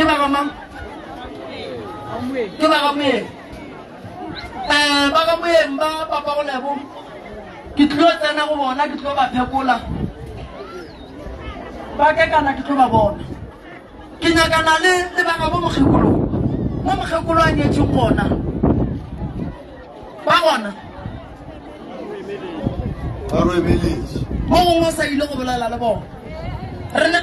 mang ke ba ga moeng ba ga moeng ba papa go lebo ke tlo tsena go bona ke tlo ba phekola ba ke kana ke tlo ba bona ke nyakana le ba ga bo mogekolo a nyetseng gona ba gona ba re emeletse mo gongwe sa ile go bolela le bona rena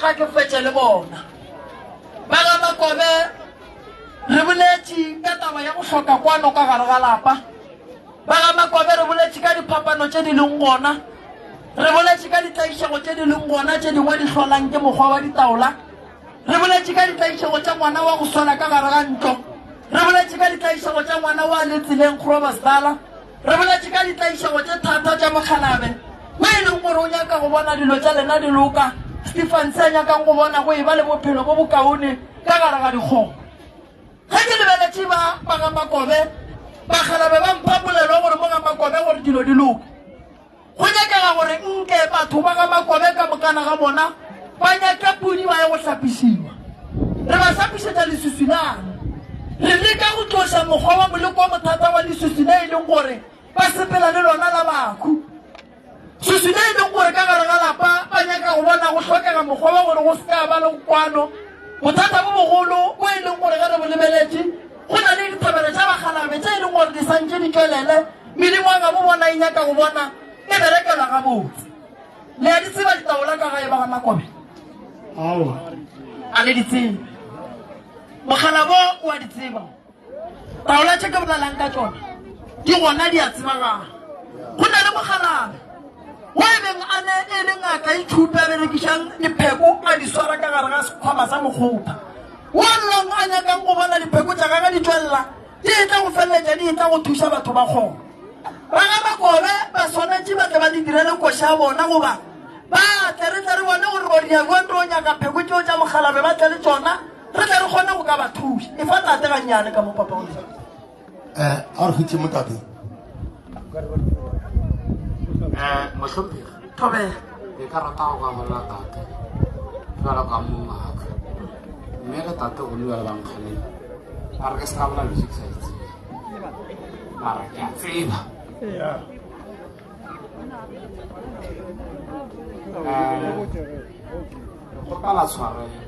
ga ke fetse le bona ba ga makobe re boletše ka taba ya go hloka kwano ka gare ga lapa ba ga makobe re boletše ka diphapano tše di leng gona re boletše ka ditlaišego tše di leng gona tše dingwe di hlolang ke mokgwa wa ditaola re boletše ka ditlaišego tša ngwana wa go sola ka gare ga ntlo re boletše ka ditlaišego tša ngwana wa le tseleng Groblersdal re boletše ka ditlaišego tše thata tša Mokgalabe mo e leng gore o nyaka go bona dilo tša lena di loka Stephen se nyakang go bona go e ba le bophelo bo bokaone ka gare ga dikgogo ge ke lebeletše ba ga makobe Bakgalabe ba mpapolelo gore mo ga makobe gore dilo di loka go nyakega gore nke batho ba ga makobe ka mokana ga bona ba nyaka pudi ba ye go hlapišiwa re ba hlapišetša lesusunane re leka go tloša mokgwa wa moleko wa mothata wa lesusune e leng gore ba sepela le lona la baku susune e leng gore ka gare ga lapa ba nyaka go bona go hlokega mokgwa wa gore go se ka ba le kwano bothata bo bogolo bo e leng gore ge re bo lebeletše go na le dithabelo tša Bakgalabe tše e leng gore di santše di tswelele medimo ga bo bona e nyaka go bona e berekela gabotse le ya di tseba ditaola ka gae ba ga makobe a le di tseba Mokgalabo o a di tseba taola tše ke bolelang ka tšona di gona di a tsebaga go na le Mokgalabe wa e beng a ne e le ngaka ithupe a berekišang dipheko a di swara ka gare ga sekhwama sa mokgotha wallo nganya ka go bona dipheko tsa ka di tswella di tla go felletsa di tla go thusa batho ba kgona bana ba kobe ba swanetse ba ke ba di direle koša bona goba ba tle re bone gore go dia go ntro nya ka pheko tšeo tša mogalabe ba tle le tsona re tle re kgona go ka ba thusa e fa tate ga nyane ka mo papa o a re khitse motate mohlompi thobe e ka rata go ka gola tate jalo ka mongaka mme le tate go lua le bankganeng a re ke se ka bola music sa itsebe mara ke a tseba go pala tshwarele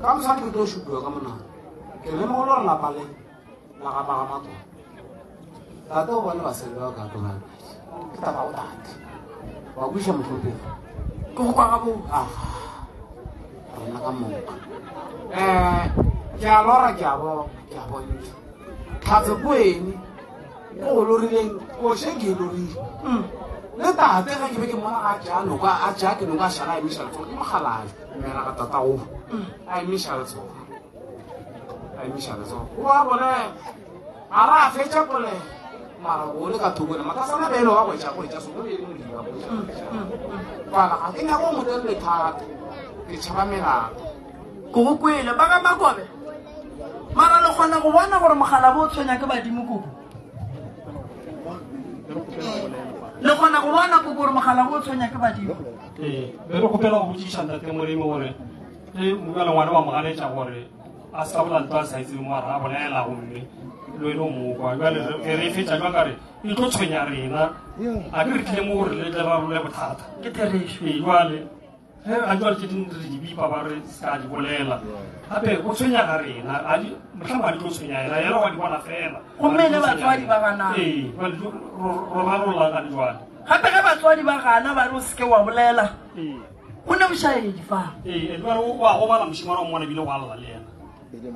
ka mosadi ke tlo šupiwa ka monana ke lemogolo re lapa le la ga magamatona tate o bone basadi ba ka tloga ke taba o tate wa buša motlhopeng ke go kwa gabo rena ka moka ke a lora ke a bontsha tlhatse poene ke go lorileng koše ke e lorile le tate ge ke be ke mona a ja ke noka a šala a emiša letsogo ke mogalaje mera ka tatago a emiša letsogo o a bone a re a fetša pole mara o le ka thokone matasana bele wa goetša sogo le modira bana ga ke nyako motelele thata ke tšhaba melato ko go kwele ba ka makobe mara le kgona go bona gore mogala bo o tshwenya ke badimo koko le kgona go bona ko gore mogala bo o tshwenya ke badimo be re gopela go botsiša ntate moremo gore ge mobjale ngwane wa mogaletša gore a se ka bolantho a sa itsebe moara a bolela gomme lo e le mokwa jale re fetša jwa kare e tlo tshwenya rena a ke re tlile mo gore le tle rarole bothata ke therešo jale ge a jale tse dingwe re dibipa ba re se ka di bolela gape go tshwenya ga rena motlhang ba di tlo tshwenya ena yena wa di bona fela gomme le batswadi ba ganang ro rarola ka di jale gape ge batswadi ba gana ba re o seke wa bolela go ne bošaedi fa wa go bala mošimana o mmona bile go alela le ena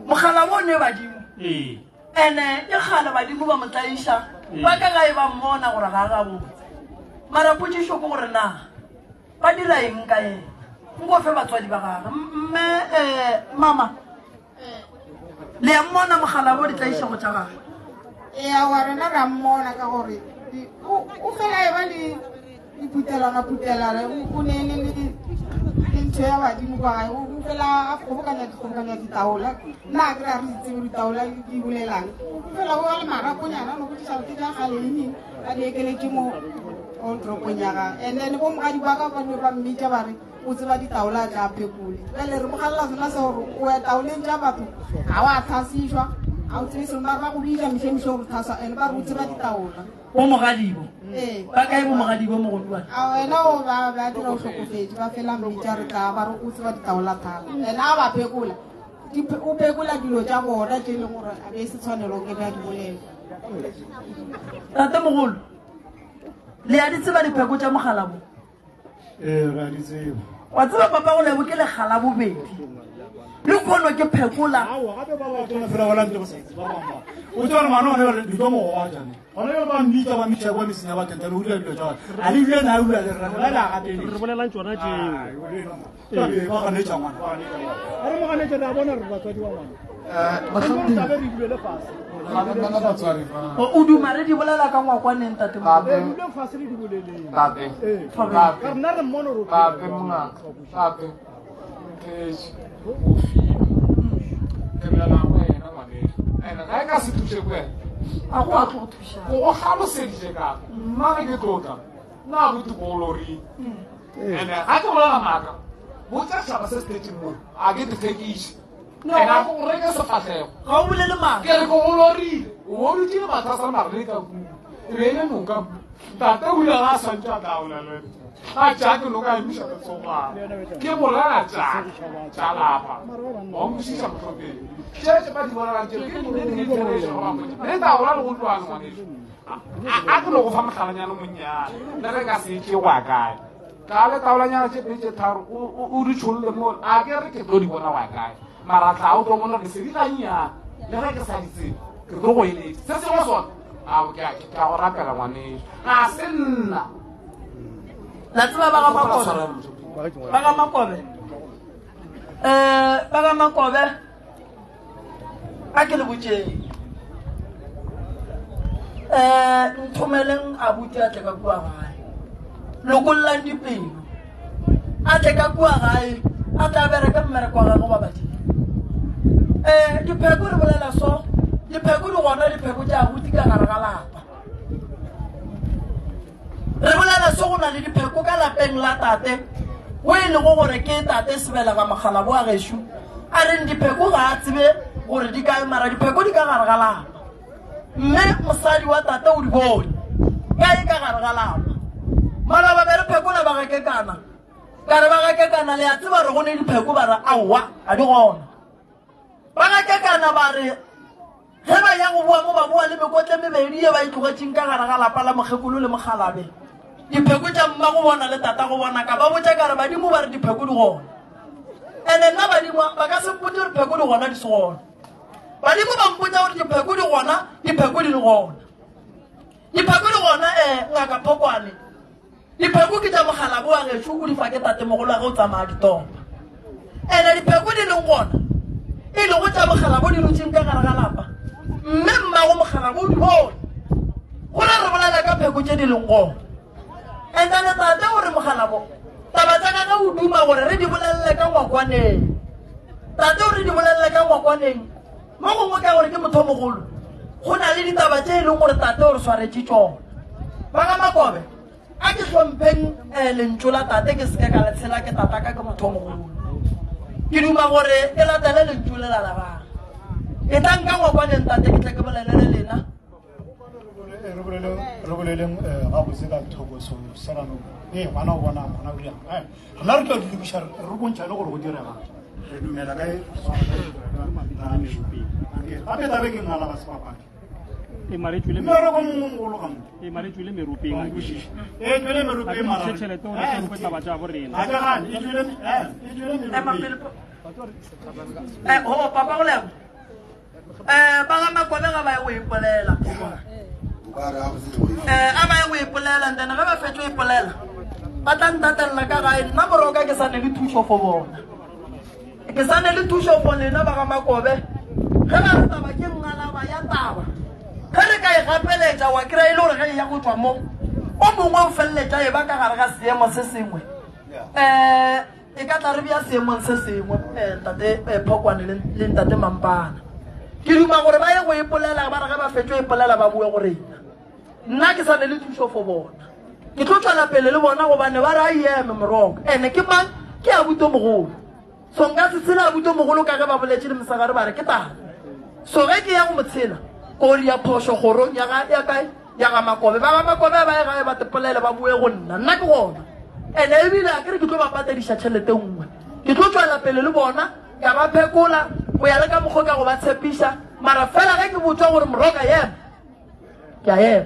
mogala bo ne badimo ene e kgale badimo ba motlaiša ba ka gae ba mmona gore ga ga botse mara potsišo ko gore na ba dira eng ka ena nko fe batswadi ba gage mme mama le ya mmona mogala bo ditlaiša go tša gage ya wa rena ra mmona ka gore o fela e ba le putelana o ne le ntho ya badimo kwa gae o fela a kgobokanya ditaola nna a kry-a re itsebe ditaola di bolelang fela o ba le maraponyana no botišala ke ja galeng a diekele ke mo oltropong ya gage and then bo mogadi ba ka bane ba mmitša ba re o tseba ditaola tša phekole pele re mogalela sona se gore o ya taoleng tša batho ga o a thasišwa ga o tsebe selo ba re ba go bija mišemiše gore thasa and ba re o tseba ditaola bo mogadibo ba kae bo mogadibo mogodiwane a wena o ba dira o tlhokofetse ba fela mmitša re tla ba re o tseba ditaola thata and a ba phekola o phekola dilo tša bona tše e leng gore a be se tshwanelo ke ba di bolela tate mogolo le ya di tseba dipheko tša mogala bo ra di tseba wa tseba papa go lebo ke legala bobedi le kgono ke phekola gape ba batona fela ba lantle go sa itse ba bamba o tswa re ngwana one ba di mo wa jane gona le ba mmitša ba mmitša kwa meseng ya bakentane o dira dilo tša a le bile na ula le rra la la ga teng re bolelang tsona tšeo ba ganetša ngwana a re moganetse re a bona re batswadi wa ngwana tabe re dulele fase o duma re di bolela ka ngwakwaneng tate dule fase le di boleleng ka rena re mmone ro ga e ka se thuše kwena a go a tlo go thuša go tlhaloseditše kaka nna ge ke tlotla nna a bute ko loring ande ga ke bolela maaka botsa šaba se setetseng mo a ke tethekiše ena go reke sefatlhego ga o bolele maaka ke re ko go lorile o boditile mathasa le marele ka kuku e be ele noka tate o ile ga a swantse a taolelene ga jake noka emiša letsogaa ke bolela tša lapa wa mosiša motlhopeng tšee ba di bolelang tšeo ke le taola le go tloale ngwaneso a ke no go fa moglalanyana monnyane le ge ka se ke wa kae ka le taolanyana tše pedi tše tharo o di tšholle mo a ke re ke tlo di bona wa kae mara tla o tlo bona re se di gannyane le ge ke sa ditsebe ke tlo go eletse se sengwe sona ka go rapela ngwaneso ga se nna la tseba ba ga makobe akele butje nthomelen abuti a tleka kwa gae lokollang dipelo a tleka kwa gae a tla bereka mmereko wa gago ba badile dipheko re bolela so dipheko di gona dipheko tša abuti ka gare ga lapa re bolela so go na le dipheko ka lapeng la tate o e lego gore ke tate sebela ga mogala bo a gešo a reng dipheko ga a tsebe gore di kae mara dipheko di ka gare ga lapa mme mosadi wa tate o di bone kae ka gare ga lapa malaba be re phekola ba gekekana ka re ba gekekana le a tseba re gone dipheko ba re aowa a di gona ba gekekana ba re ge ba ya go bua mo ba bua le mekotle mebedi e ba e tlogetseng ka gare ga lapa la mokgekolo le mogalabe dipheko tša mma go bona le tata go bona ka ba botša ka re badimo ba re dipheko di gona ande nna badimo ba ka se mpotse gore dipheko di gona di se gona badimo ba mpotsa gore dipheko di gona dipheko di le gona dipheko di gona ngaka Phokwane dipheko ke tša mogalabe wa gešo o di fa ke tate mogolo wa ge o tsamaya ditomba ande dipheko di leng gona e le go tša mogalabe o di rotseng ka gare ga lapa mme mmago mogalabe o di bone gona re bolela ka pheko tše di leng gona entane tate gore mogalabo taba tša ka o duma gore re di bolelele ka ngwakwaneng tate gore di bolelele ka ngwakwaneng mo gongwe ka gore ke motho mogolo go na le ditaba tše e leng gore tate gore swaretše tšona ba ka Makobe a ke hlompheng lentso la tate ke seke ka le tshela ke tataka ke motho mogolo ke duma gore ke latele lentso le la labaga ke tanka ngwakwaneng tate ke tle ke bolelele lena re boleleng ga botse ka thokoso serano ngwana o bona ngwana o yang rena re tla dilokiša re bontšha le gore go direga re dumela ka gape tabe ke ngala ga sepapadi mmereko mongolo ka maretšwile meropeng tswele meropeng tšhelete o le taba tša borena papa go lego ba ga Makobe ga ba ye go ipolela a ba ye go ipolela ntene ge ba fetše go ipolela ba tla ntatelela ka gae nna moroka ke sa ne le thušo fo bona ke sa ne le thušo fo lena ba ga Makobe ge ba re taba ke ngalaba ya taba ge re ka e gapeletša wa kry-a e le gore ge e ya go tswa mo o mongwe o feleletša e ba ka gare ga seemo se sengwe e ka tla re bja seemong se sengwe tate Phokwane le ntate Mampana ke duma gore ba ye go ipolela ba re ge ba fetše go ipolela ba bue gore nna ke sa ne le thušo fo bona ke tlo tšwela pele le bona gobane ba re a ieme moroko ande ke mang ke abuto mogolo so nka se tshela abuto mogolo ka ge ba boletše le mosagare ba re ke tata so ge ke ya go motshela kori ya phošo kgorong ya kae ya ga Makobe ba ga Makobe ba ye gae ba tepolele ba bue go nna ke gona ande ebile a kere ke tlo ba patadiša tšhelete nngwe ke tlo tšwela pele le bona ka ba phekola go ya le ka mokgwa ka go ba tshepiša mara fela ge ke botswa gore moroka ema ke a ema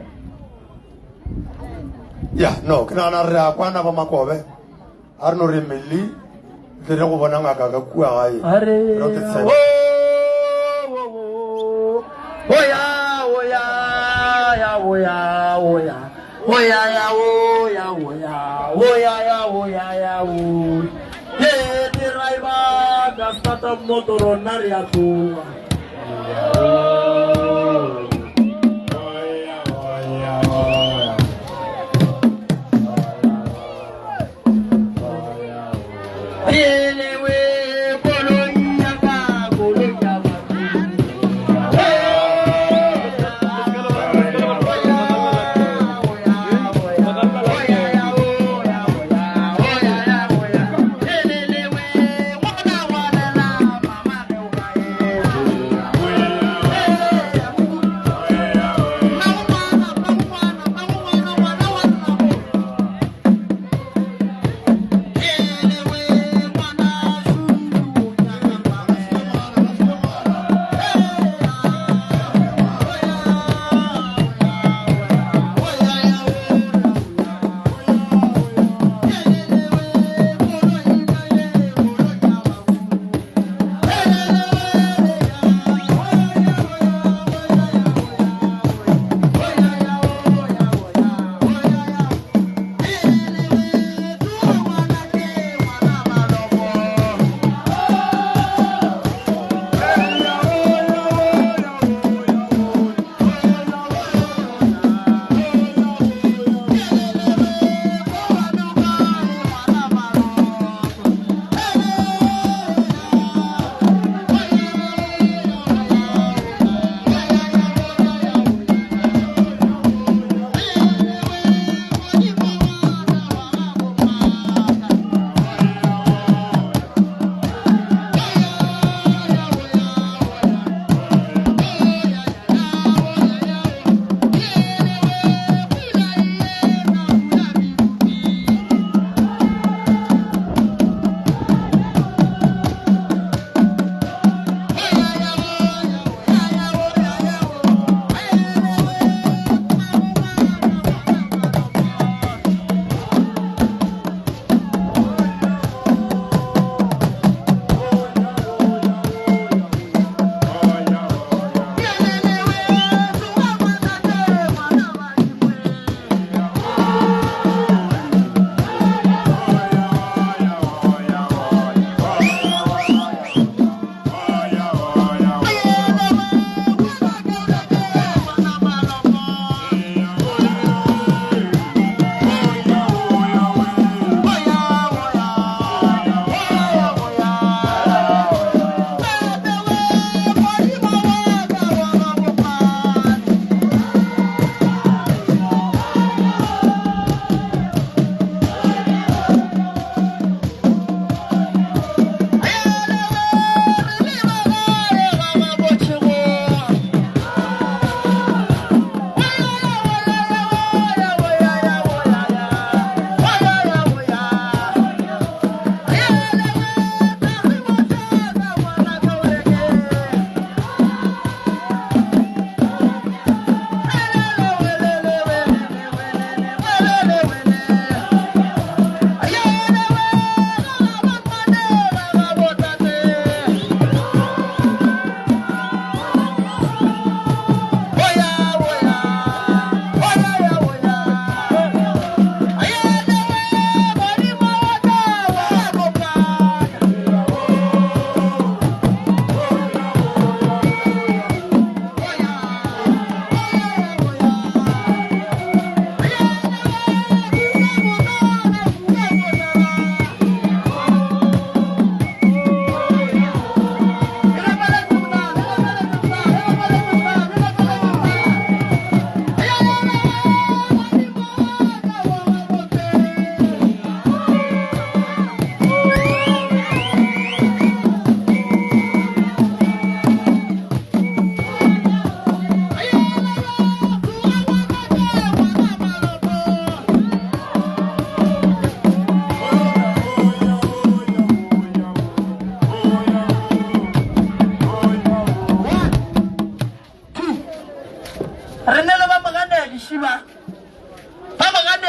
ya no ke nagana re a kwana ba Makobe a re no re mmeli le re go bona ngaka ka kua gae Stata motoro naria tua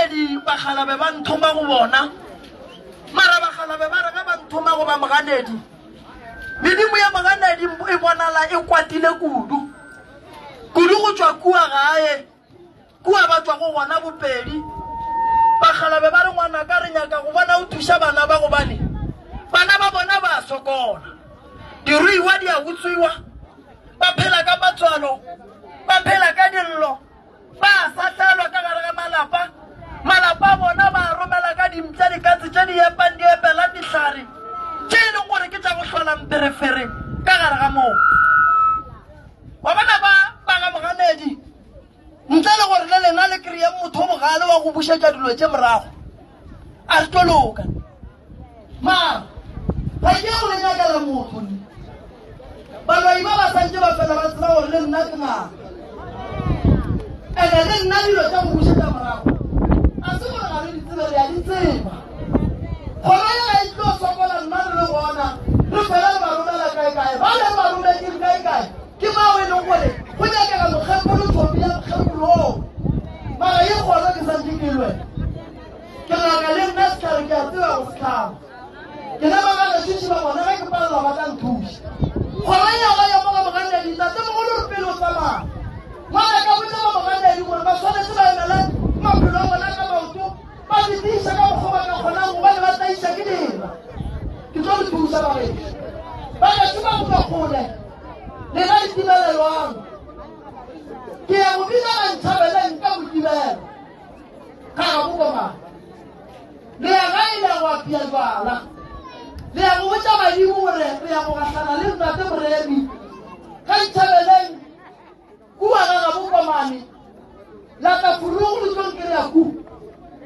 moganedi bakgalabe ba nthoma go bona mara bakgalabe ba rega ba nthoma go ba moganedi medimo ya moganedi e bonala e kwatile kudu go tswa kua gae kua ba tswa go gona bopedi bakgalabe ba re ngwana ka re nyaka go bona o thuša bana ba go bane bana ba bona ba sokola diruiwa di a utswiwa ba phela ka matswalo ba phela ka dillo ba satlelwa ka gare ga malapa bona ba romela ka dimtsa dikatse tše di epang di epela dihlare tše e leng gore ke tša go hlola mperefere ka gare ga moo wa bona ba ga moganedi ntle le gore le lena le kry-e motho mogale wa go bušetša dilo tše morago a re toloka mara ga ke go le nyakela motho baloi ba ba santse ba fela ba tsela gore le nna ke ngaka ene le nna dilo tša go bušetša morago a se gore ga re ditsebe re a ditseba kgona ya ga e tlo sokola nna re le gona re fela le baromela kae ba le baromeking kae ke mao e leng gore go nyakela mokgekolo thopi ya mokgekolong mara ye gona ke santse ke lwe ke ngaka le nna setlhare ke a tseba go setlhaba ke na baganašiši ba bona ge ke palela ba ka nthuša kgona yaga ya moga moganedi tate mogolo re pele o tsamaya ngwana ka botse ba moganedi gore ba tshwanetse ba emele maphelo a bona ka maoto ba fetiša ka mokgwa ba ka kgonang gobane ba tlaiša ke dira ke tlo le thuša bagešo bagešo ba goba kgole le ga ditibelelwang ke ya go bina ga ntšhabeleng ka botibelo ka ga bokomana le ya ga e le ya go apia jwala le ya go botša badimo gore re ya go gahlana le ntate moremi ka ntšhabeleng kua ga ga bokomane la ka furugo le tlong ke re ya ku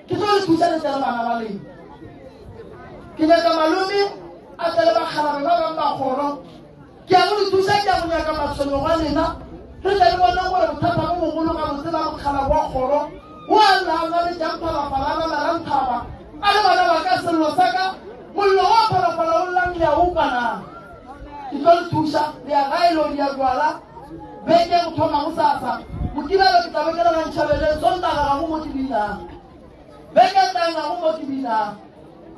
ke tlo le thuša le tsele bana ba leng ke nyaka malome a tsele bakgalabe ba bang ba kgoro ke ya go le thuša ke ya go nyaka matshwenyo ga lena re tle le bone gore bothata bo mogolo ga botse ba mokgala wa kgoro o a llanga le jamphalafalana melanthaba a le bana ba ka sello sa ka mollo wa phalafala o llang le a ukanang ke tlo le thuša le ya gaelo di ya jwala beke go thoma go sasa mokibelo ke tlabe ke lela ntšhabeleng sontaga ga go mo ke binang beke tanga go mo ke binang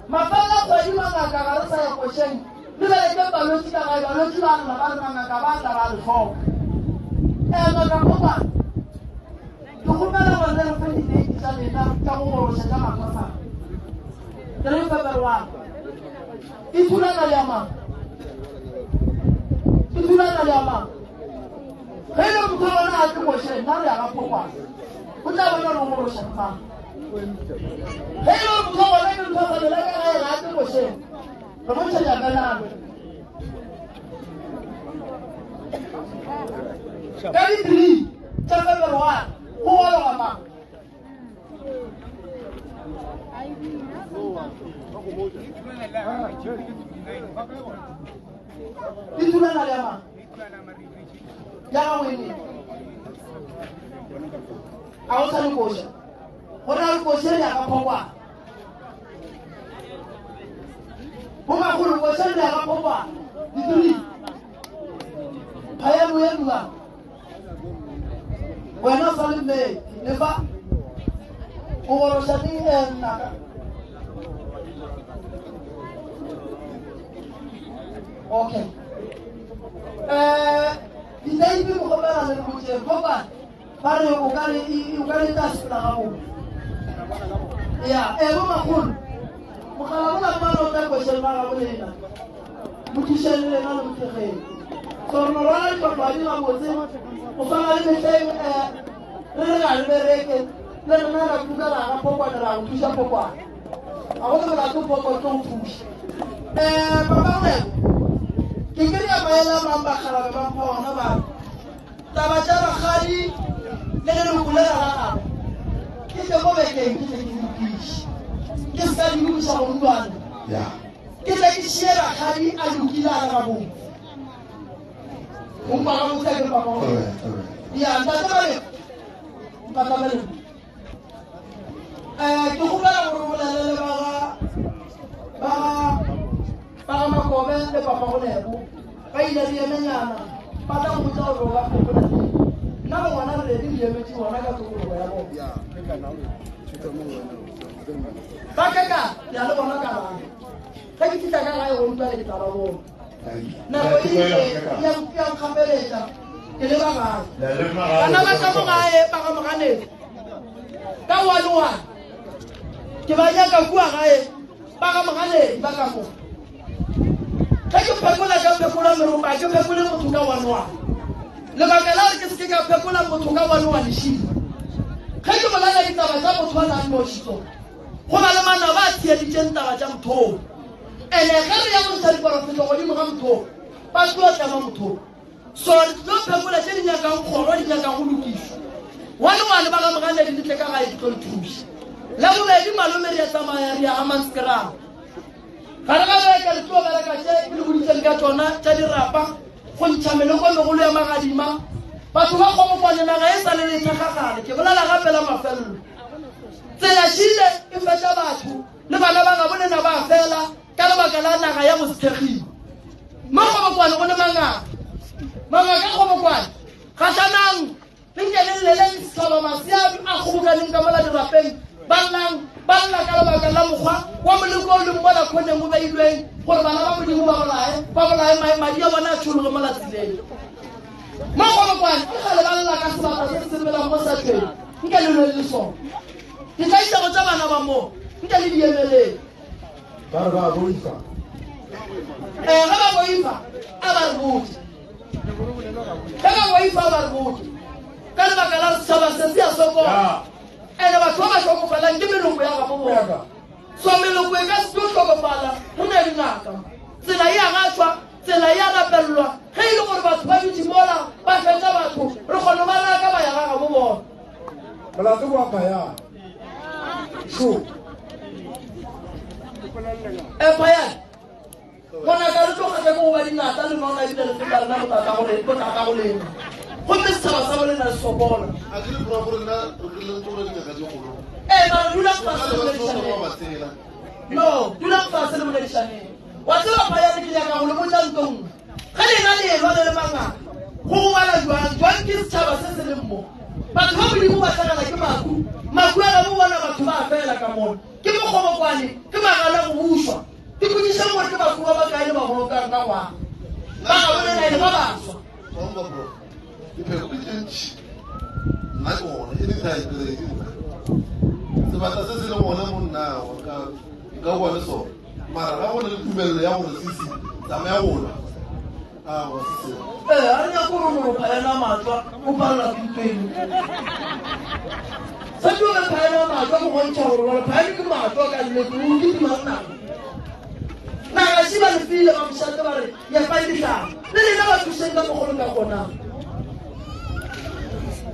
mafela kgwedi mangaka ga re sa ya košeng le beleke balwetši ka gae balwetši ba lela ba re mangaka ba tla ba le tlhoka ngaka kgokwana ke gomela gore le re fe dideiti tša lena tša go goroša tša matlhasana ke re feberwana e thulana le amang ge e le motho a bona a ke košeng nna re ya ga kgokwana o tla bona le go goroša mang ge e le motho a bona ke nthosalela ka gae ga a ke košeng re bontšhajakanano ka di-3 tša feberwana go gologa mang di thulana le amang ya ga ngwene a go sa le koša go na le košeng ya ga phokwana bo magolo košeng ya ga phokwana di-3 phayemoeduang wena o sa le mmeki le fa o goroša di nnaka okay ditaipi mogopela le botseng phokwane ba re o ka le ta sepela gago ya bo magolo mogala bona mana o ka košeng ba gago lena mothušeng le lena le mothegeng so re no rwana dipapadi ga botse o fana le metleng re re ga le bereke le rena ra kukala ga phokwane ra go thuša phokwane a go lebela ke poko tlo go thuša papagolego ke kry-a maela mang bakgalabe ba mpha ona ba taba tša bagadi le ge lekolela ga gago ke tle mo bekeng ke tle ke lokiše ke se ka di lokiša gorutwane ke tle ke šie bagadi a lokile a le gabong o mpaga botsa ke papagolego ya ntatabale mpatabeleng ke gopela gore bolelele ba ga Makobe le papagolego ba ile di emenyana ba tla go botsa gore ba fokola nna go ngwana re di diemetse ngwana ka tokologo ya bona ba ka ya le bona ka bana ga ke fitla ka gae go ntwa le ke taba bona nako ya nkgapeletsa ke le ba gae bana ba ka mo gae ba ka moganeng ka one ke ba nyaka kua gae ba ka moganeng ba ka mo ga ke phekola meromba ke phekole motho ka one lebaka la re ke se ka phekola motho ka one lešilo ga ke bolala ditaba tsa motho a nang mo šitso go ba le mana ba tsieditseng taba tsa mothoo ene ge re ya montsha diporofeto godimo ga mothoo ba tlo tlama mothoo so re tlo phekola tse di nyakang kgoro di nyakang go lokiswa one ba ka moganedi di tle ka gae di tlo le thusa la bobedi malome re ya tsamaya re ya amanskran ga re ga beka le tlo bereka tse ke le boditseng ka tsona tsa dirapa go ntšha meloko megolo ya magadima batho ba kgomokwane naga e sa le lethagagale ke bolela gapela mafelelo tsela šile e fetša batho le bana ba gabolena ba fela ka lebaka la naga ya mosethegile mo kgomokwane go le mangaka kgomokwane gašanang le nkeleleleng setšhaba maseabi a kgobokaneng ka mola dirapeng ba lla ka lebaka la mokgwa wa moleko o leng mola kgoneng o beilweng gore bana ba modimo ba bolae madi a bona a tšhologe mola tseleng mo kgomokwane ke gale ba lla ka sebaka se se sebelang mo sa tleng nke le lwe le sona ditlaisego tsa bana ba mo nke le diemeleng ba re ba boifa ge ba boifa a ba re botse ge ba boifa a ba re botse ka lebaka la setšhaba se se ya sokola ene batho ba ba tlhokofalang ke meloko ya gabo bona so meloko e ka se tlo tlhokofala go na dingaka tsela e agatšwa tsela e a rapelelwa ge e le gore batho ba dutse mola ba fetsa batho re kgone ba raka ba ya ga gabo bona molato wa phayana phayane ngwanaka re tlogate ko go ba dingata le nona ebile le feta rena botaka go lena gomme setšhaba sa bolena le sokola mara dulang fase le boledišaneng wa tseba phayane ke nyaka go le motlantong ge lena leelwa le le mangaka go go bala jwang ke setšhaba se se leng mo batho ba modimo ba tlagela ke maku a ga mo bona batho ba fela ka mona ke mokgomokwane ke magala go buswa ke kodiša gore ke batho ba ba kae le bagolokang ka ngwaga ba ga bolenaele ba baswa sebata se se le gona monna ka gone sona mara ga gone le tumelelo ya gore sese tsamaya gona a re nyako romoro phayana matswa o palela kentweng sa tioge phayana matswa go gontšha gore gore phayane ke matswa ka dileko o ke dimannang naga se ba lefile ba mošate ba re yafa ditlhang le lena ba thuseng ka mogolo ka gonang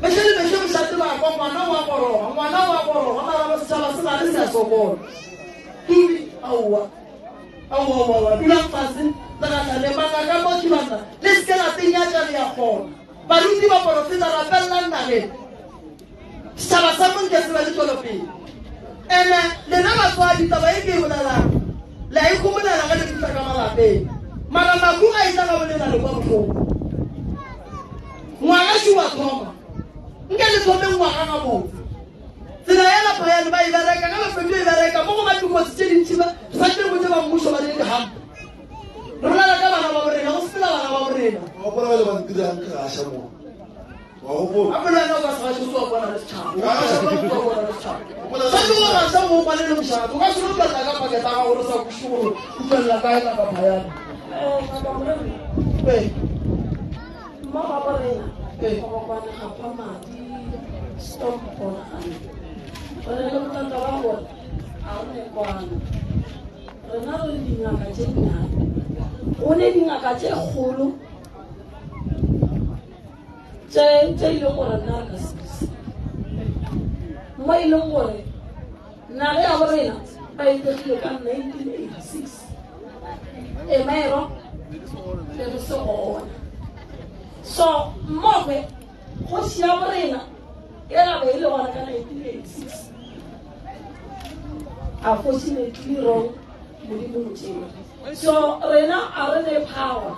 mešhe le mešhe mošate ba kwa ngwana wa goroga mara ba setšhaba se na le se a sokola tuli aowa dulang fase legatlane mangaka mo ke batla le seke lapeng ya tšale ya kgona baruti ba porofeta rapelelang nageng setšhaba sa monke se ba le tswelopele ene lena batswadi taba e ke e bolelang le a ikgomolela ga le fitla ka malapeng mara maku a e tla ga bolela le kwa botlhoko ngwaga se wa thoma nke le thome ngwaga ga botse tsela ya laphayane ba e bereka ka bafeto e bereka mo go batukotsi tse dintšhi ba sa tle botse ba mmuso ba le dihampo re bolela ka bana ba borena go sepela bana ba borena gopolabele ba ntirang ke gaša mo wa gopola apelana o ka segašo wa bona le setšhaba sa ke go gaša mo o kwane le mošato o ka seno tlatla ka paketa ga gore sa kuši gore o tswelela kae ka phayane mo ba borena go kwana ga pha madi stop bona re le bothata ba gore a o ne kwana rena re dingaka tse dinnyane o ne dingaka tse kgolo tse e leng gore nna re ka sebisa mo e leng gore naga ya borena ba etegile ka 1986 emaero le re se gona so mmogwe go sia borena e gabe e le gona ka 1986 unfortunately wrong modimo motšeo so rena a re ne power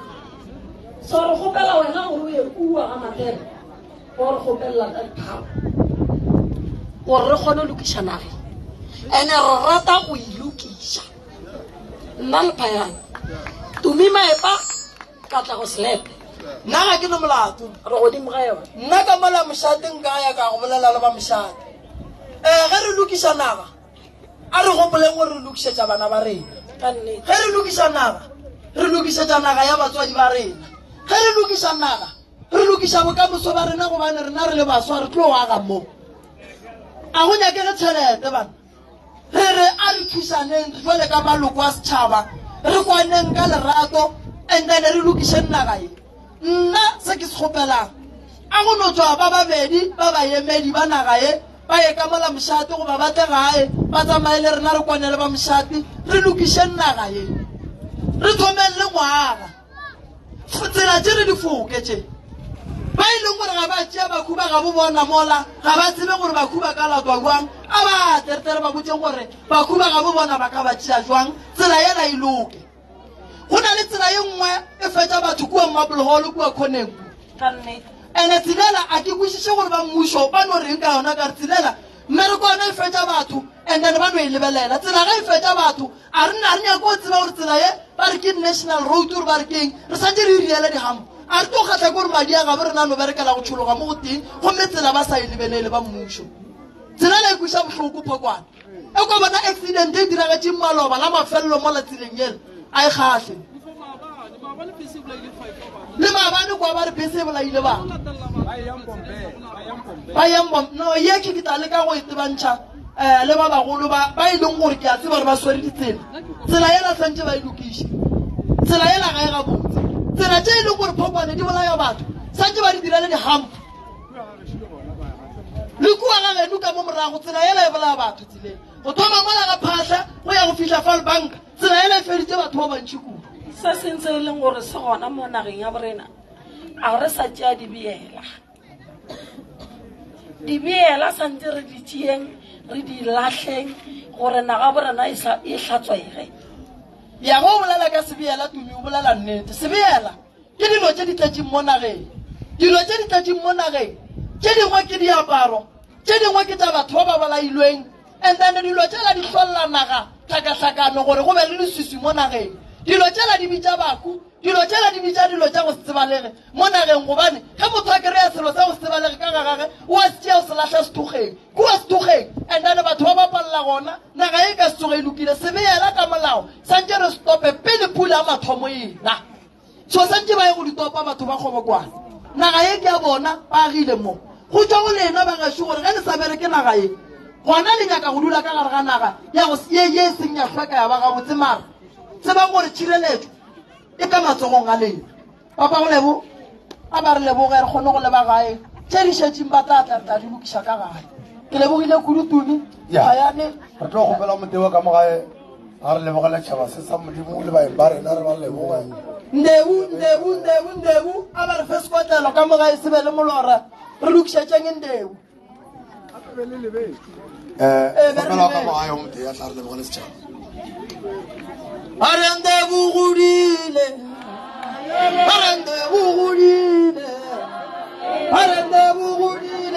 so re gopela wena gore o ye kua ga matebe o re gopella ka thabo gore re kgone lokisha nage ene re rata go ilukisha nna le phayane tumi maepa ka tla go slepe nna ga ke no molato re godimo ga yona nna ka mola mošateng ka ya ka go bolela le ba mošate ge re lokisha naga a re gopoleng gore re lokišetša bana ba rena ka nnete ge re lokiša naga re lokišetša naga ya batswadi ba rena ge re lokiša naga re lokiša bokamoso ba rena gobane rena re le baswa re tlo aga mo a go nyakege tšhelete bana re a re thušaneng jale ka maloko a setšhaba re kwaneng ka lerato and then re lokišeng naga ye nna se ke se kgopelang a go no tswa ba babedi ba baemedi ba naga ye ba ye ka mola mošate goba ba tle gae ba tsamaye le rena re kwanele ba mošate re lokišeng naga ye re thomeng le ngwaga tsela tše re di foketse ba e leng gore ga ba tšea bakhuba ga bo bona mola ga ba tsebe gore bakhuba ka latwa jwang a ba teretere ba botseng gore bakhuba ga bo bona ba ka ba tšea jwang tsela yela e loke go na le tsela ye nngwe e fetša batho kua mmabologolo kua kgoneng ka nnete ene tselela a ke kwešiše gore ba mmušo ba no reng ka yona ka re tselela mmereko yona e fetša batho and then ba no e lebelela tsela ge e fetša batho a re nna re nyako o tseba gore tsela ye ba re ke national road gore ba re keng re santse re riele dihampo a re to kgatlha ke gore madi a gabe re na no berekela go tšhologa mo go teng gomme tsela ba sa e lebelele ba mmušo tselela e kweša bohloko phokwane e kwa bona accident e diragetšeng maloba la mafelelo mo la tseleng ele a e kgatlhe le maabane kwa ba re bese e bolaile bana ba yang no ye ke ke tla leka go itebantšha le ba bagolo ba e leng gore ke a tseba gore ba swere ditsela tsela yela tlantse ba e lokiše tsela yela ga e gabotse tsela tše e leng gore phokwane di bolaya batho santse ba di direle dihampo le kua ga geno ka mo morago tsela yela e bolaya batho tseleng go thoma mola ga phatlha go ya go fitlha falbanka tsela yela e feditse batho ba bantšhi kudu se sentse e leng gore se gona mo nageng ya borena a re sa tšea dibeela santse re di tšeeng re di latlheng gore naga borena e hlatswege ya go bolela ka sebeela tumi o bolela nnete sebeela ke dilo tše di tletšeng mo nageng dilo tše di tletšeng mo nageng tše dingwe ke diaparo tše dingwe ke tša batho ba ba bolailweng and then dilo tšela di tlholela naga tlhakatlhakano gore go be le leswiswi mo nageng dilo tšela di bitša baku dilo tšela di bitša dilo tša go se tsebalege mo nageng gobane ge motho a kry-a selo sa go se tsebalege ka gagage o a se tšea o se latlha sethokgeng kua sethokgeng and then batho ba bapalela gona naga e ka se tsoge e lokile sebeela ka molao santse re stope pele pula a mathomo ena so santse ba ye go ditopa batho ba kgobokwane naga ye ke ya bona ba agile mo go tswa go lena ba gašo gore ge le sa bereke naga ye gona le nyaka go dula ka gare ga naga ye e seng ya hlweka ya ba gabotse mara tseba gore tšhireletšo e ka matsogong a lena papa go lebo a ba re leboge re kgone go leba gae tše di šetšeng ba tla tla di lokiša ka gae ke lebogile kudu tumi ayane re tlo gopela motewa ka mo gae a re lebogela tšhaba se sa modimo le baeng ba rena re ba leboge ndebu a ba re fe sekotlelo ka mo gae se be le molora re lokišetšeng ndebu gopela ka mo gae o mote ya tla re lebogele setšhaba arende bugudile baba arende bugudile arende bugudile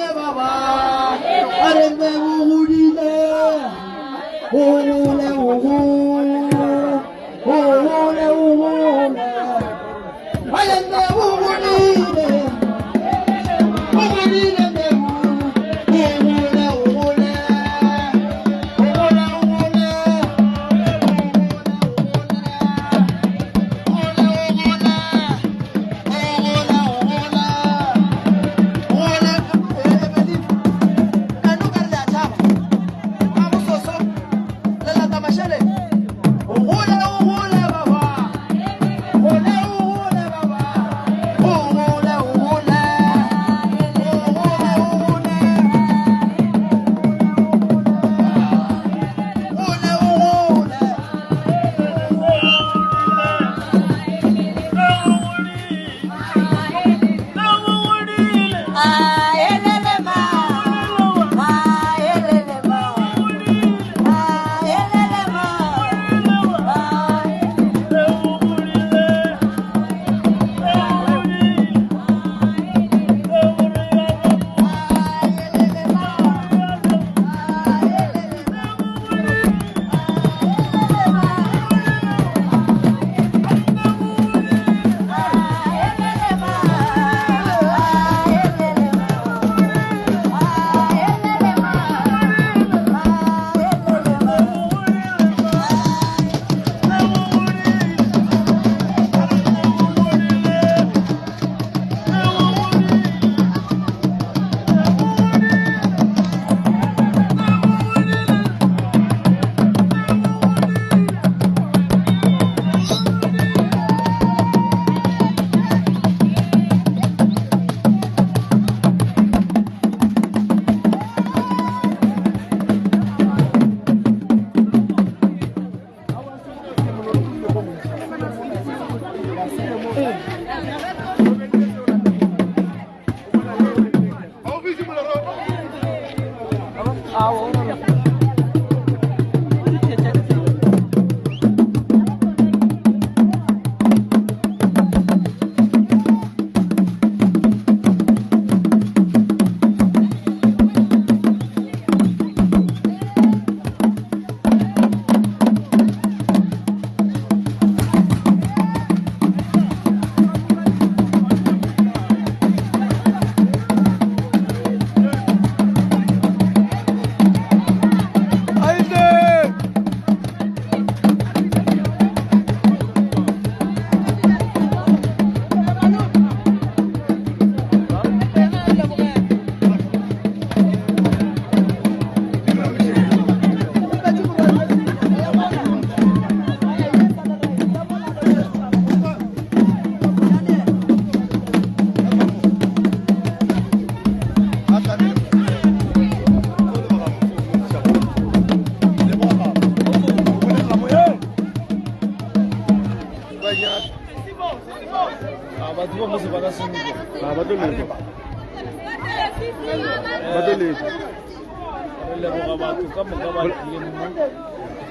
le go ba tu ka mo ka ba le mo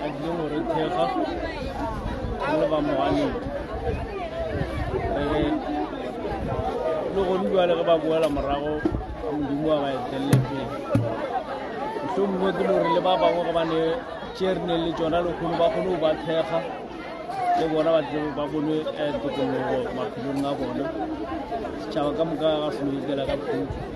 a di mo re thega le ba mo ani lo go ndwa le ba boela morago modimo wa ba etelle pele so mo ke mo re le ba bangwe ga ba ne cherne le tsona lo go ba go ba thega le bona ba tsebo ba bone tokologo maphelong a bone setšhaba ka moka ga se mo ikela ka phutso